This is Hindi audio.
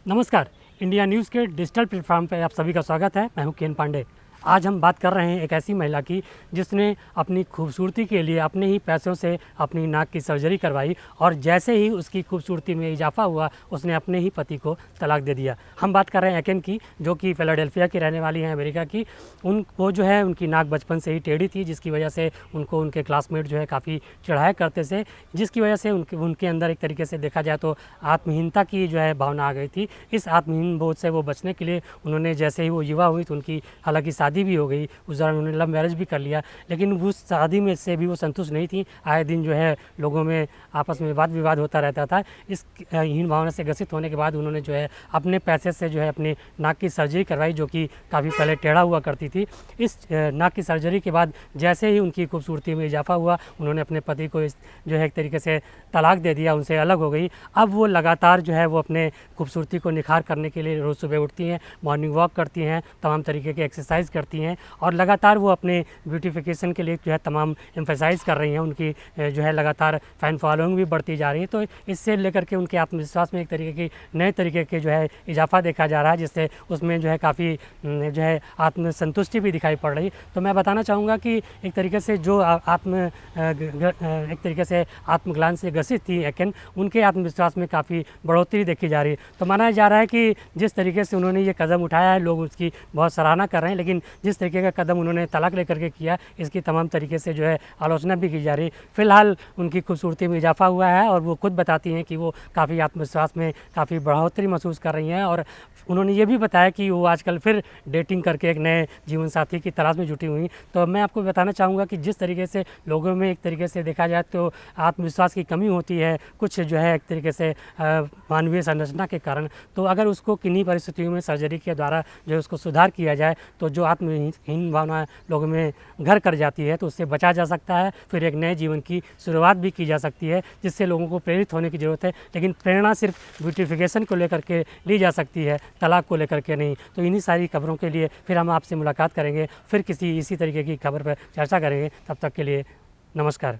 नमस्कार। इंडिया न्यूज़ के डिजिटल प्लेटफॉर्म पर आप सभी का स्वागत है। मैं हूं केन पांडे। आज हम बात कर रहे हैं एक ऐसी महिला की जिसने अपनी खूबसूरती के लिए अपने ही पैसों से अपनी नाक की सर्जरी करवाई और जैसे ही उसकी खूबसूरती में इजाफा हुआ उसने अपने ही पति को तलाक दे दिया। हम बात कर रहे हैं एकेन की, जो कि फिलाडेल्फिया की रहने वाली हैं, अमेरिका की। वो जो है उनकी नाक बचपन से ही टेढ़ी थी, जिसकी वजह से उनको उनके क्लासमेट जो है काफ़ी चिढ़ाया करते थे, जिसकी वजह से उनके अंदर एक तरीके से देखा जाए तो आत्महीनता की जो है भावना आ गई थी। इस आत्महीन बोध से वो बचने के लिए उन्होंने, जैसे ही वो युवा हुई तो उनकी हालांकि शादी भी हो गई, उस दौरान उन्होंने लव मैरिज भी कर लिया, लेकिन उस शादी में से भी वो संतुष्ट नहीं थी। आए दिन जो है लोगों में आपस में वाद विवाद होता रहता था। इस हीन भावना से ग्रसित होने के बाद उन्होंने जो है अपने पैसे से जो है अपने नाक की सर्जरी करवाई, जो कि काफ़ी पहले टेढ़ा हुआ करती थी। इस नाक की सर्जरी के बाद जैसे ही उनकी खूबसूरती में इजाफा हुआ, उन्होंने अपने पति को जो है एक तरीके से तलाक दे दिया, उनसे अलग हो गई। अब वो लगातार जो है वो अपने खूबसूरती को निखार करने के लिए रोज़ सुबह उठती हैं, मॉर्निंग वॉक करती हैं, तमाम तरीके के एक्सरसाइज करती हैं और लगातार वो अपने ब्यूटिफिकेशन के लिए जो है तमाम एम्फेसाइज़ कर रही हैं। उनकी जो है लगातार फ़ैन फॉलोइंग भी बढ़ती जा रही है। तो इससे लेकर के उनके आत्मविश्वास में एक तरीके की नए तरीके के जो है इजाफा देखा जा रहा है, जिससे उसमें जो है काफ़ी जो है आत्मसंतुष्टि भी दिखाई पड़ रही। तो मैं बताना चाहूँगा कि एक तरीके से जो एक तरीके से आत्मग्लानि से ग्रसित थी एकेन, उनके आत्मविश्वास में काफ़ी बढ़ोतरी देखी जा रही है। तो माना जा रहा है कि जिस तरीके से उन्होंने ये कदम उठाया है, लोग उसकी बहुत सराहना कर रहे हैं, लेकिन जिस तरीके का कदम उन्होंने तलाक लेकर के किया, इसकी तमाम तरीके से जो है आलोचना भी की जा रही है। फ़िलहाल उनकी खूबसूरती में इजाफा हुआ है और वो खुद बताती हैं कि वो काफ़ी आत्मविश्वास में काफ़ी बढ़ोतरी महसूस कर रही हैं और उन्होंने ये भी बताया कि वो आजकल फिर डेटिंग करके एक नए जीवन साथी की तलाश में जुटी हुई। तो मैं आपको बताना चाहूँगा कि जिस तरीके से लोगों में एक तरीके से देखा जाए तो आत्मविश्वास की कमी होती है, कुछ जो है एक तरीके से मानवीय संरचना के कारण, तो अगर उसको किन्हीं परिस्थितियों में सर्जरी के द्वारा जो है उसको सुधार किया जाए तो जो आत्महीन भावना लोगों में घर कर जाती है तो उससे बचा जा सकता है। फिर एक नए जीवन की शुरुआत भी की जा सकती है, जिससे लोगों को प्रेरित होने की ज़रूरत है। लेकिन प्रेरणा सिर्फ ब्यूटिफिकेशन को लेकर के ली जा सकती है, तलाक को लेकर के नहीं। तो इन्हीं सारी खबरों के लिए फिर हम आपसे मुलाकात करेंगे, फिर किसी इसी तरीके की खबर पर चर्चा करेंगे। तब तक के लिए नमस्कार।